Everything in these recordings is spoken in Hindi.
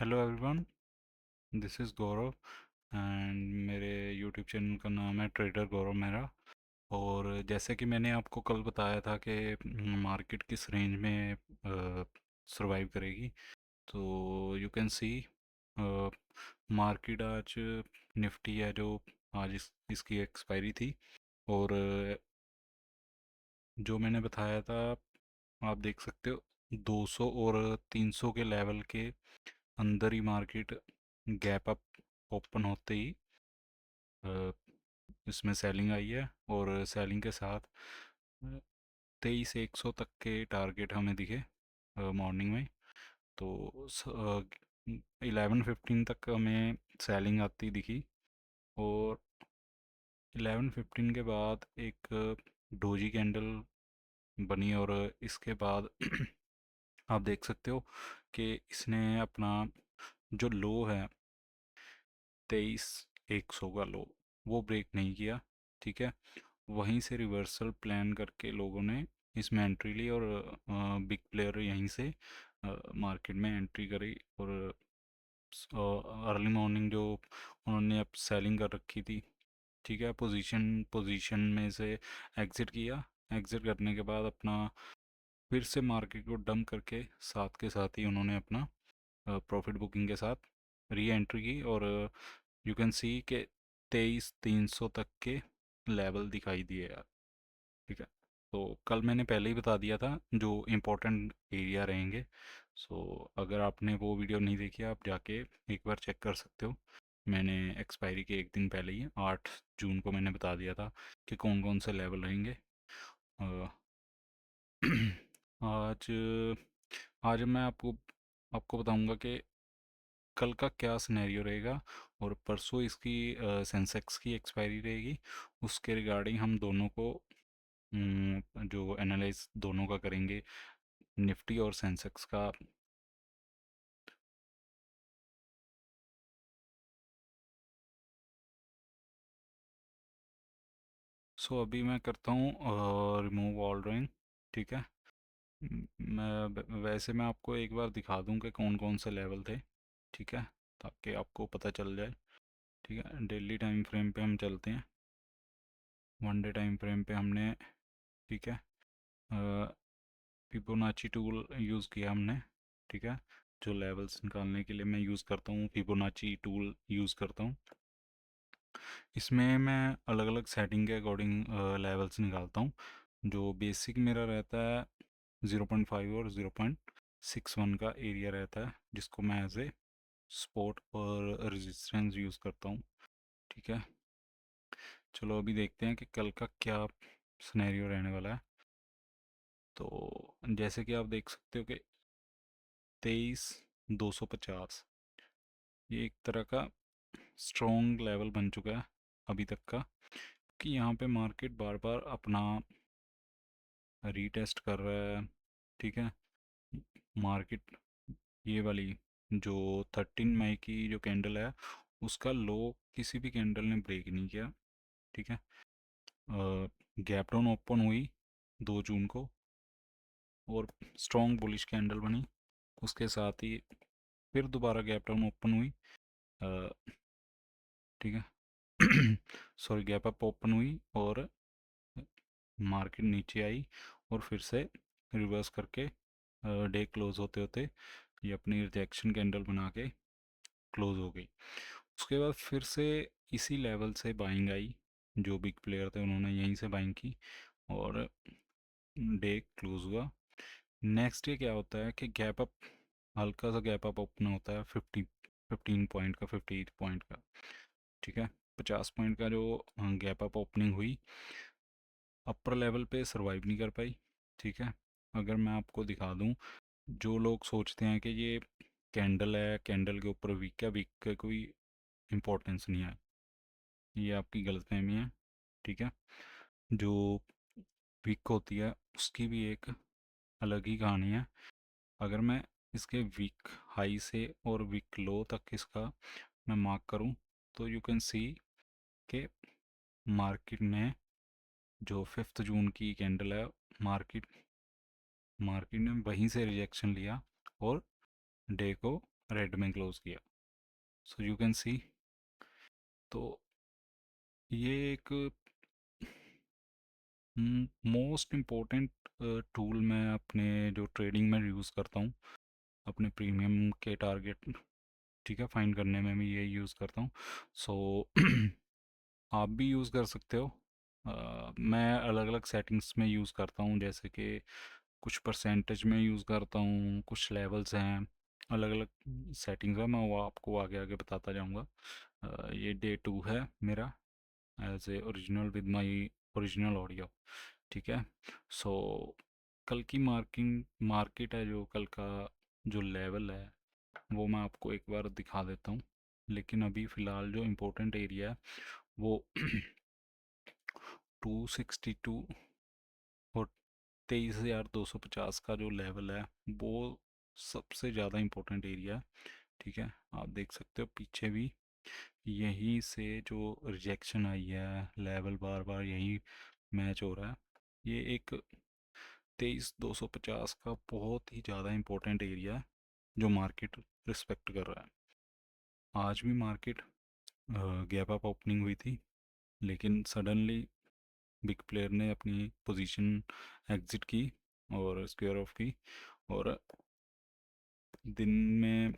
Hello everyone, this is Gaurav and मेरे यूट्यूब चैनल का नाम है ट्रेडर गौरव मेहरा। और जैसे कि मैंने आपको कल बताया था कि मार्केट किस रेंज में सरवाइव करेगी, तो यू कैन सी मार्केट आज निफ्टी है जो आज इसकी एक्सपायरी थी। और जो मैंने बताया था आप देख सकते हो 200 और 300 के लेवल के अंदर ही मार्केट गैप अप ओपन होते ही अ, इसमें सेलिंग आई है। और सेलिंग के साथ 23,100 तक के टारगेट हमें दिखे मॉर्निंग में। तो 11:15 तक हमें सेलिंग आती दिखी। और 11:15 के बाद एक डोजी कैंडल बनी और इसके बाद आप देख सकते हो कि इसने अपना जो लो है 23,100 का लो वो ब्रेक नहीं किया। ठीक है, वहीं से रिवर्सल प्लान करके लोगों ने इसमें एंट्री ली और बिग प्लेयर यहीं से मार्केट में एंट्री करी। और अर्ली मॉर्निंग जो उन्होंने अब सेलिंग कर रखी थी, ठीक है, पोजीशन पोजीशन में से एग्ज़िट किया। एग्ज़िट करने के बाद अपना फिर से मार्केट को डंप करके साथ के साथ ही उन्होंने अपना प्रॉफिट बुकिंग के साथ री एंट्री की। और यू कैन सी के 23,300 तक के लेवल दिखाई दिए यार। ठीक है, तो कल मैंने पहले ही बता दिया था जो इम्पोर्टेंट एरिया रहेंगे। सो अगर आपने वो वीडियो नहीं देखी आप जाके एक बार चेक कर सकते हो। मैंने एक्सपायरी के एक दिन पहले ही 8 जून को मैंने बता दिया था कि कौन कौन से लेवल रहेंगे। अ, आज आज मैं आपको आपको बताऊंगा कि कल का क्या सिनेरियो रहेगा। और परसों इसकी सेंसेक्स की एक्सपायरी रहेगी। उसके रिगार्डिंग हम दोनों को जो एनालाइज दोनों का करेंगे, निफ्टी और सेंसेक्स का। सो अभी मैं करता हूँ रिमूव ऑल ड्राइंग। ठीक है, वैसे मैं आपको एक बार दिखा दूँ कि कौन कौन से लेवल थे। ठीक है, ताकि आपको पता चल जाए। ठीक है, डेली टाइम फ्रेम पे हम चलते हैं। वन डे टाइम फ्रेम पे हमने, ठीक है, फिबोनाची टूल यूज़ किया हमने। ठीक है, जो लेवल्स निकालने के लिए मैं यूज़ करता हूँ फिबोनाची टूल यूज़ करता हूँ। इसमें मैं अलग अलग सेटिंग के अकॉर्डिंग लेवल्स निकालता हूँ। जो बेसिक मेरा रहता है 0.5 और 0.61 का एरिया रहता है, जिसको मैं एज ए सपोर्ट और रेजिस्टेंस यूज़ करता हूँ। ठीक है, चलो अभी देखते हैं कि कल का क्या सिनेरियो रहने वाला है। तो जैसे कि आप देख सकते हो कि 23,250 ये एक तरह का स्ट्रॉन्ग लेवल बन चुका है अभी तक का, कि यहाँ पे मार्केट बार बार अपना रीटेस्ट कर रहा है। ठीक है, मार्केट ये वाली जो 13 मई की जो कैंडल है उसका लो किसी भी कैंडल ने ब्रेक नहीं किया। ठीक है, गैप डाउन ओपन हुई 2 जून को और स्ट्रॉन्ग बुलिश कैंडल बनी। उसके साथ ही फिर दोबारा गैप डाउन ओपन हुई। ठीक है, सॉरी, गैप अप ओपन हुई और मार्केट नीचे आई और फिर से रिवर्स करके डे क्लोज होते होते ये अपनी रिजेक्शन कैंडल बना के क्लोज हो गई। उसके बाद फिर से इसी लेवल से बाइंग आई। जो बिग प्लेयर थे उन्होंने यहीं से बाइंग की और डे क्लोज हुआ। नेक्स्ट डे क्या होता है कि गैप अप, हल्का सा गैप अप ओपन होता है 15 पॉइंट का, 58 पॉइंट का। ठीक है, 50 पॉइंट का जो गैप अप ओपनिंग हुई अपर लेवल पे सरवाइव नहीं कर पाई। ठीक है, अगर मैं आपको दिखा दूं, जो लोग सोचते हैं कि ये कैंडल है, कैंडल के ऊपर वीक है, वीक का कोई इम्पोर्टेंस नहीं है, ये आपकी गलतफहमी है। ठीक है, जो वीक होती है उसकी भी एक अलग ही कहानी है। अगर मैं इसके वीक हाई से और वीक लो तक इसका मैं मार्क करूं, तो यू कैन सी कि मार्केट ने जो 5 जून की कैंडल है, मार्केट मार्केट ने वहीं से रिजेक्शन लिया और डे को रेड में क्लोज किया। सो यू कैन सी, तो ये एक मोस्ट इम्पोर्टेंट टूल मैं अपने जो ट्रेडिंग में यूज़ करता हूँ, अपने प्रीमियम के टारगेट, ठीक है, फाइंड करने में भी ये यूज़ करता हूँ। सो आप भी यूज़ कर सकते हो। मैं अलग अलग सेटिंग्स में यूज़ करता हूँ, जैसे कि कुछ परसेंटेज में यूज़ करता हूँ, कुछ लेवल्स हैं, अलग अलग सेटिंग्स है, मैं वो आपको आगे आगे बताता जाऊँगा। ये डे 2 है मेरा, as a original with my original audio, ठीक है। सो कल की मार्केट है, जो कल का जो लेवल है वो मैं आपको एक बार दिखा देता हूँ। लेकिन अभी फ़िलहाल जो इम्पोर्टेंट एरिया है वो 262 और 23,250 का जो लेवल है वो सबसे ज़्यादा इम्पोर्टेंट एरिया है, ठीक है। आप देख सकते हो पीछे भी यहीं से जो रिजेक्शन आई है, लेवल बार बार यही मैच हो रहा है। ये एक 23,250 का बहुत ही ज़्यादा इम्पोर्टेंट एरिया है जो मार्केट रिस्पेक्ट कर रहा है। आज भी मार्केट गैप अप ओपनिंग हुई थी, लेकिन सडनली बिग प्लेयर ने अपनी पोजीशन एग्जिट की और स्क्वायर ऑफ की, और दिन में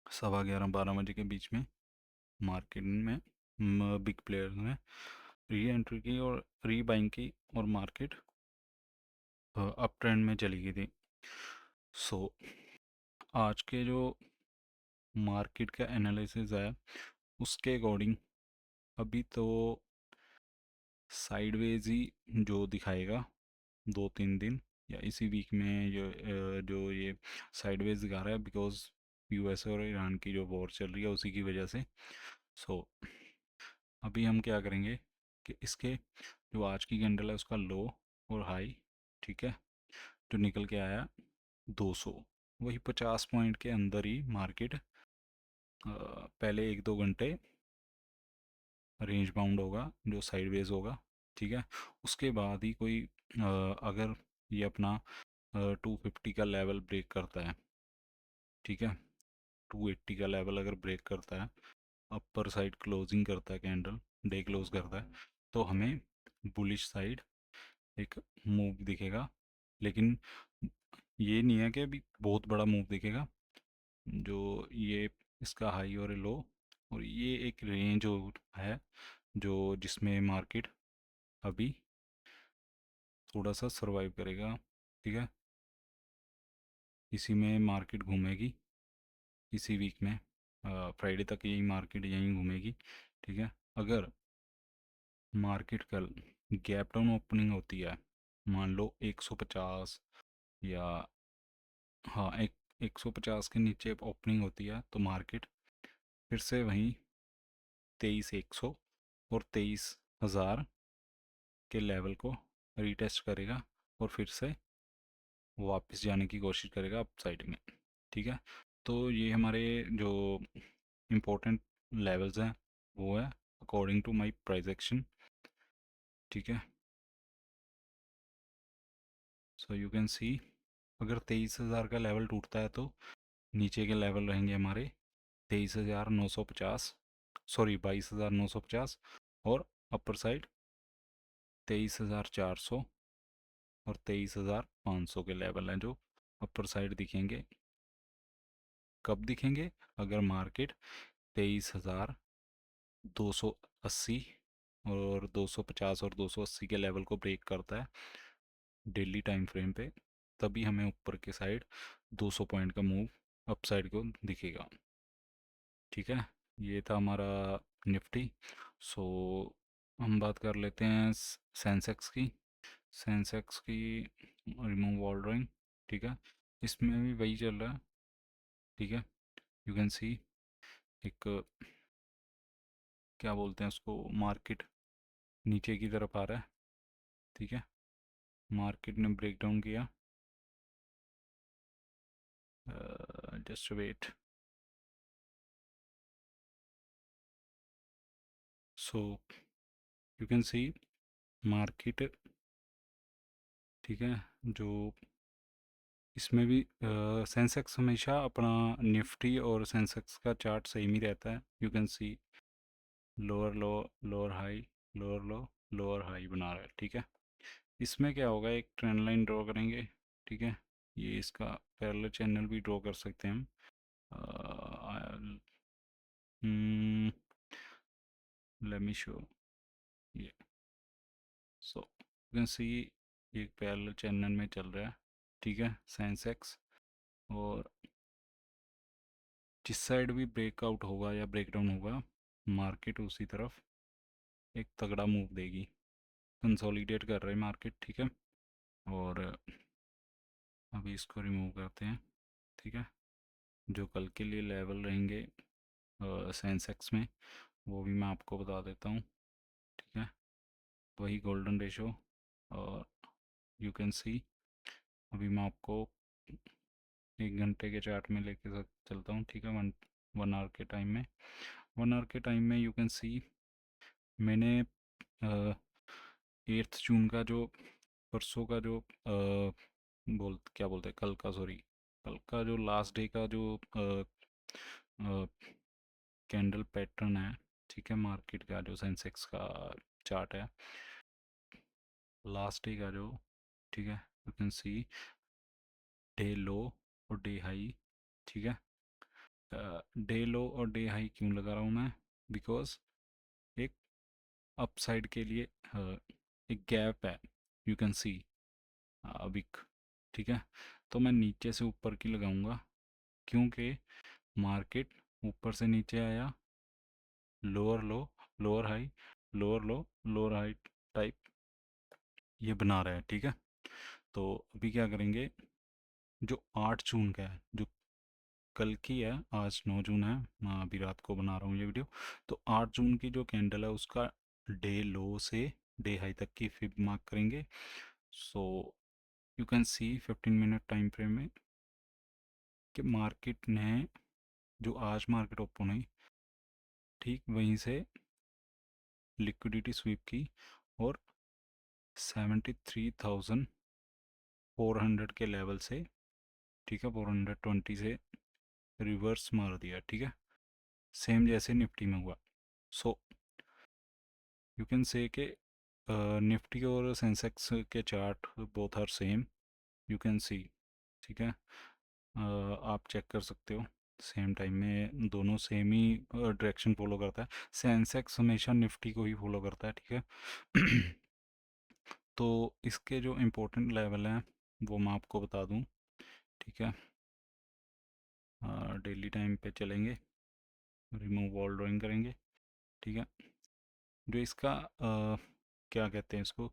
11:15 12 बजे के बीच में मार्केट में बिग प्लेयर ने री एंट्री की और री बाइंग की, और मार्केट अप ट्रेंड में चली गई थी। सो आज के जो मार्केट का एनालिसिस है उसके अकॉर्डिंग अभी तो साइडवेज ही जो दिखाएगा 2 3 दिन या इसी वीक में, जो ये साइडवेज दिखा रहा है बिकॉज यूएसए और ईरान की जो वॉर चल रही है उसी की वजह से। सो अभी हम क्या करेंगे कि इसके जो आज की कैंडल है उसका लो और हाई, ठीक है, जो निकल के आया 200, वही 50 पॉइंट के अंदर ही मार्केट पहले 1 2 घंटे रेंज बाउंड होगा जो साइडवेज होगा, ठीक है। उसके बाद ही कोई अगर ये अपना 250 का लेवल ब्रेक करता है, ठीक है, 280 का लेवल अगर ब्रेक करता है, अपर साइड क्लोजिंग करता है, कैंडल डे क्लोज करता है, तो हमें बुलिश साइड एक मूव दिखेगा। लेकिन ये नहीं है कि अभी बहुत बड़ा मूव दिखेगा। जो ये इसका हाई और लो, और ये एक रेंज है जो जिसमें मार्केट अभी थोड़ा सा सरवाइव करेगा, ठीक है। इसी में मार्केट घूमेगी इसी वीक में, फ्राइडे तक यही मार्केट यहीं घूमेगी, ठीक है। अगर मार्केट कल गैप डाउन ओपनिंग होती है, मान लो 150, या हाँ, 150 के नीचे ओपनिंग होती है, तो मार्केट फिर से वहीं 23,100 और 23,000 के लेवल को रीटेस्ट करेगा और फिर से वापस जाने की कोशिश करेगा अप साइड में, ठीक है। तो ये हमारे जो इम्पोर्टेंट लेवल्स हैं वो है according to my price action, ठीक है। सो यू कैन सी, अगर 23,000 का लेवल टूटता है तो नीचे के लेवल रहेंगे हमारे 23,950, सॉरी 22,950, और अपर साइड 23,400 और 23,500 के लेवल हैं जो अपर साइड दिखेंगे। कब दिखेंगे? अगर मार्केट 23,280 और 250 और 280 के लेवल को ब्रेक करता है डेली टाइम फ्रेम पे, तभी हमें ऊपर के साइड 200 पॉइंट का मूव अप साइड को दिखेगा, ठीक है। ये था हमारा निफ्टी। सो हम बात कर लेते हैं सेंसेक्स की। सेंसेक्स की रिमूव ऑर्डरिंग, ठीक है, इसमें भी वही चल रहा है, ठीक है। यू कैन सी एक, क्या बोलते हैं उसको, मार्केट नीचे की तरफ आ रहा है, ठीक है। मार्केट ने ब्रेक डाउन किया, just wait. So you can see market, ठीक है, जो इसमें भी सेंसेक्स हमेशा अपना निफ्टी और सेंसेक्स का चार्ट सेम ही रहता है। You can C lower low, lower high, lower low, lower high बना रहा है, ठीक है। इसमें क्या होगा, एक ट्रेंड लाइन ड्रॉ करेंगे, ठीक है। ये इसका पैरेलल चैनल भी ड्रॉ कर सकते हैं हम। लेट मी शो ये। सो यू कैन सी एक पैरेलल चैनल में चल रहा है, ठीक है, सेंसेक्स। और जिस साइड भी ब्रेकआउट होगा या ब्रेकडाउन होगा, मार्केट उसी तरफ एक तगड़ा मूव देगी। कंसोलिडेट कर रहे हैं मार्केट, ठीक है। और अभी इसको रिमूव करते हैं, ठीक है। जो कल के लिए लेवल रहेंगे सेंसेक्स में, वो भी मैं आपको बता देता हूँ, ठीक है। वही गोल्डन रेशो। और यू कैन सी, अभी मैं आपको 1 घंटे के चार्ट में लेके चलता हूँ, ठीक है। 1 आवर के टाइम में, 1 आवर के टाइम में यू कैन सी मैंने 8 जून का जो, परसों का जो क्या बोलते हैं, कल का, सॉरी, कल का जो लास्ट डे का जो कैंडल पैटर्न है, ठीक है, मार्केट का जो सेंसेक्स का चार्ट है लास्ट डे का जो, ठीक है, यू कैन सी डे लो और डे हाई, ठीक है। डे लो और डे हाई क्यों लगा रहा हूँ मैं, बिकॉज एक अपसाइड के लिए एक गैप है, यू कैन सी विक, ठीक है। तो मैं नीचे से ऊपर की लगाऊंगा, क्योंकि मार्केट ऊपर से नीचे आया, लोअर लो, लोअर हाई, लोअर लो, लोअर हाई टाइप ये बना रहा है, ठीक है। तो अभी क्या करेंगे, जो 8 जून का है, जो कल की है, आज 9 जून है, मैं अभी रात को बना रहा हूँ ये वीडियो। तो 8 जून की जो कैंडल है उसका डे लो से डे हाई तक की फिब मार्क करेंगे। सो you can C 15 minute time frame में कि मार्केट ने, जो आज मार्केट ओपन हुई, ठीक वहीं से लिक्विडिटी स्वीप की और 73,400 के लेवल से, ठीक है, 420 से रिवर्स मार दिया, ठीक है, सेम जैसे निफ्टी में हुआ। सो यू कैन से कि निफ्टी और सेंसेक्स के chart both are same, you can see, ठीक है। आप चेक कर सकते हो, सेम टाइम में दोनों सेम ही डायरेक्शन फॉलो करता है। सेंसेक्स हमेशा निफ्टी को ही फॉलो करता है, ठीक है। तो इसके जो इम्पोर्टेंट लेवल हैं वो मैं आपको बता दूं, ठीक है। डेली टाइम पे चलेंगे, रिमूव वॉल ड्राइंग करेंगे, ठीक है। जो इसका क्या कहते हैं इसको,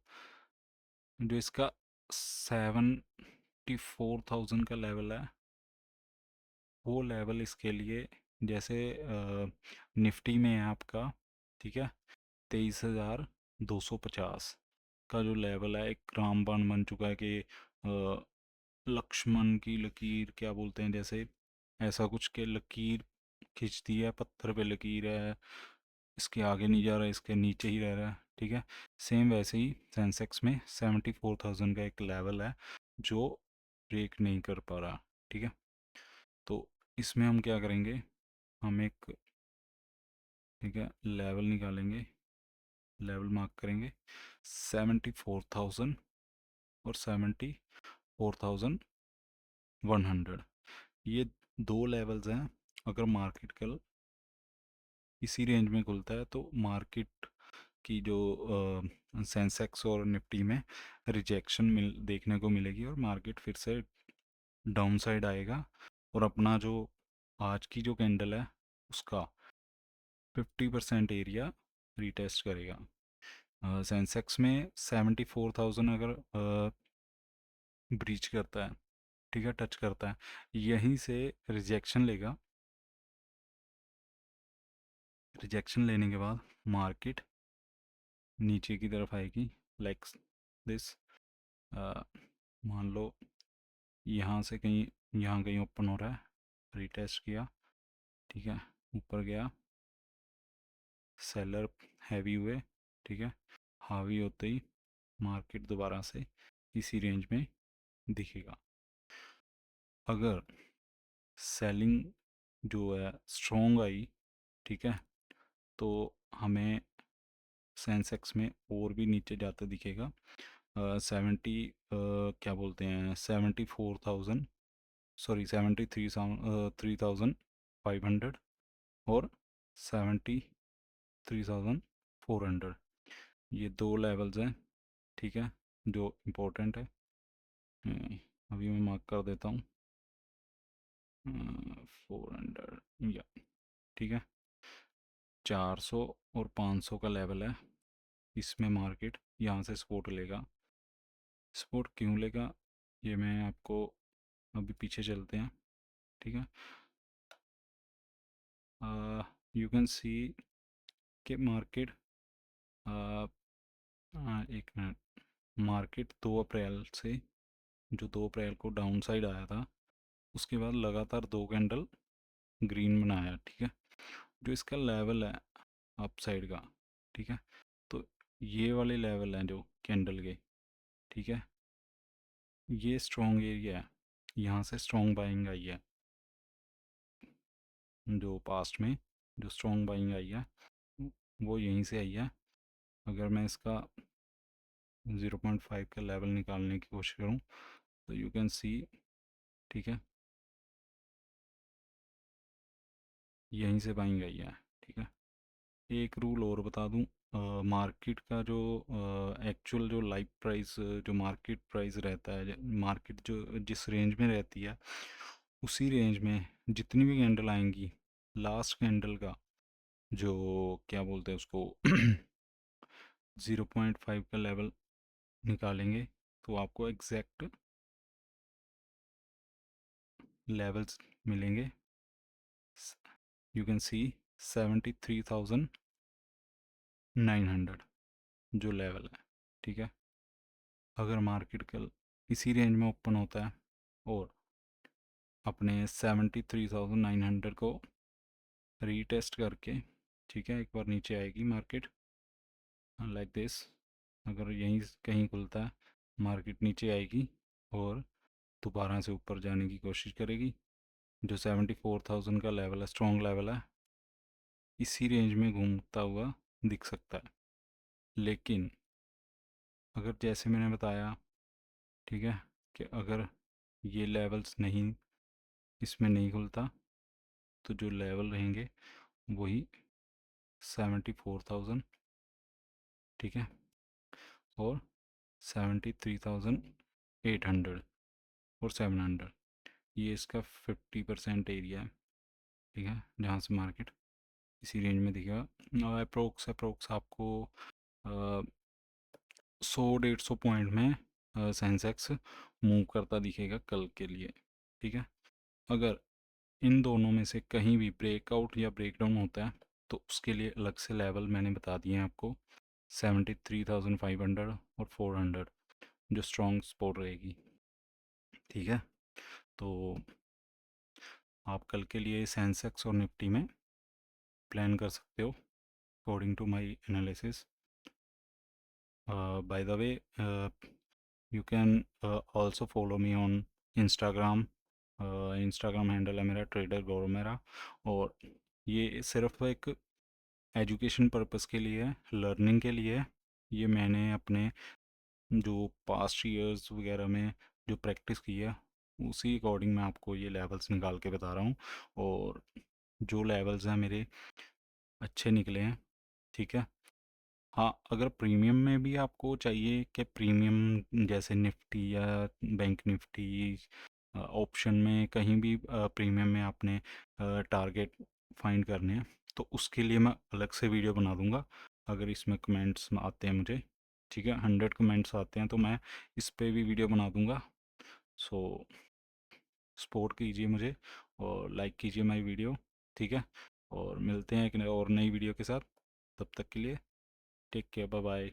जो इसका 74,000 का लेवल है, वो लेवल इसके लिए, जैसे निफ्टी में है आपका, ठीक है, 23,250 का जो लेवल है, एक रामबाण बन चुका है कि लक्ष्मण की लकीर क्या बोलते हैं, जैसे ऐसा कुछ के लकीर खींचती है, पत्थर पे लकीर है, इसके आगे नहीं जा रहा है, इसके नीचे ही रह रहा है, ठीक है। सेम वैसे ही सेंसेक्स में 74,000 का एक लेवल है जो ब्रेक नहीं कर पा रहा, ठीक है। तो इसमें हम क्या करेंगे, हम एक, ठीक है, लेवल निकालेंगे, लेवल मार्क करेंगे 74,000 और 74,100। ये दो लेवल्स हैं। अगर मार्केट कल इसी रेंज में खुलता है तो मार्केट की जो सेंसेक्स और निफ्टी में रिजेक्शन देखने को मिलेगी और मार्केट फिर से डाउन साइड आएगा और अपना जो आज की जो कैंडल है उसका 50% एरिया रीटेस्ट करेगा। सेंसेक्स में 74,000 अगर ब्रीच करता है, ठीक है, टच करता है, यहीं से रिजेक्शन लेगा। रिजेक्शन लेने के बाद मार्केट नीचे की तरफ आएगी, लाइक दिस। मान लो यहाँ से कहीं, यहाँ कहीं ओपन हो रहा है, रीटेस्ट किया, ठीक है, ऊपर गया, सेलर हैवी हुए, ठीक है, हावी होते ही मार्केट दोबारा से इसी रेंज में दिखेगा। अगर सेलिंग जो है स्ट्रॉन्ग आई, ठीक है, तो हमें सेंसेक्स में और भी नीचे जाते दिखेगा। 70 क्या बोलते हैं, 74,000, सॉरी 73,500 और 73,400, ये दो लेवल्स हैं, ठीक है, जो इम्पोर्टेंट है। अभी मैं मार्क कर देता हूँ 400, या ठीक है। 400 और 500 का लेवल है, इसमें मार्केट यहाँ से सपोर्ट लेगा। सपोर्ट क्यों लेगा ये मैं आपको, अभी पीछे चलते हैं, ठीक है। यू कैन सी कि मार्केट, एक मिनट, मार्केट 2 अप्रैल से, जो 2 अप्रैल को डाउन साइड आया था, उसके बाद लगातार दो कैंडल ग्रीन बनाया, ठीक है। जो इसका लेवल है अप साइड का, ठीक है, तो ये वाले लेवल हैं जो कैंडल के, ठीक है, ये स्ट्रॉन्ग एरिया है, यहाँ से स्ट्रॉन्ग बाइंग आई है, जो पास्ट में जो स्ट्रॉन्ग बाइंग आई है वो यहीं से आई है। अगर मैं इसका 0.5 का लेवल निकालने की कोशिश करूँ तो यू कैन सी, ठीक है, यहीं से बाइंग आई है, ठीक है। एक रूल और बता दूं, मार्केट का जो एक्चुअल जो लाइव प्राइस, जो मार्केट प्राइस रहता है, मार्केट जो जिस रेंज में रहती है, उसी रेंज में जितनी भी कैंडल आएंगी, लास्ट कैंडल का जो क्या बोलते हैं उसको 0.5 का लेवल निकालेंगे तो आपको एग्जैक्ट लेवल्स मिलेंगे। यू कैन सी 73,900 जो लेवल है, ठीक है। अगर मार्केट कल इसी रेंज में ओपन होता है और अपने 73,900 को रीटेस्ट करके, ठीक है, एक बार नीचे आएगी मार्केट लाइक दिस, अगर यहीं कहीं खुलता है मार्केट नीचे आएगी और दोबारा से ऊपर जाने की कोशिश करेगी। जो 74,000 का लेवल है, स्ट्रॉन्ग लेवल है, इसी रेंज में घूमता हुआ दिख सकता है। लेकिन अगर जैसे मैंने बताया, ठीक है, कि अगर ये लेवल्स नहीं, इसमें नहीं खुलता, तो जो लेवल रहेंगे वही 74,000, ठीक है, और 73,800 और 700, ये इसका 50% एरिया है, ठीक है, जहाँ से मार्केट इसी रेंज में दिखेगा। अप्रोक्स अप्रोक्स आपको 100-150 पॉइंट में सेंसेक्स मूव करता दिखेगा कल के लिए, ठीक है। अगर इन दोनों में से कहीं भी ब्रेकआउट या ब्रेकडाउन होता है तो उसके लिए अलग से लेवल मैंने बता दिए हैं आपको, 73,500 और 400 जो स्ट्रॉन्ग सपोर्ट रहेगी, ठीक है। तो आप कल के लिए सेंसेक्स और निफ्टी में प्लान कर सकते हो according to my analysis. By the way, you can also follow me on Instagram. Instagram handle है मेरा ट्रेडर गौरव मेरा, और ये सिर्फ एक एजुकेशन पर्पस के लिए है, लर्निंग के लिए है। ये मैंने अपने जो पास्ट ईयर्स वगैरह में जो प्रैक्टिस की है उसी अकॉर्डिंग मैं आपको ये लेवल्स निकाल के बता रहा हूँ, और जो लेवल्स हैं मेरे अच्छे निकले हैं, ठीक है। हाँ, अगर प्रीमियम में भी आपको चाहिए कि प्रीमियम जैसे निफ्टी या बैंक निफ्टी ऑप्शन में कहीं भी प्रीमियम में आपने टारगेट फाइंड करने हैं, तो उसके लिए मैं अलग से वीडियो बना दूंगा। अगर इसमें कमेंट्स आते हैं मुझे, ठीक है, 100 कमेंट्स आते हैं तो मैं इस पे भी वीडियो बना दूंगा। सो सपोर्ट कीजिए मुझे और लाइक कीजिए माई वीडियो, ठीक है। और मिलते हैं एक और नई वीडियो के साथ, तब तक के लिए टेक केयर, बाय बाय।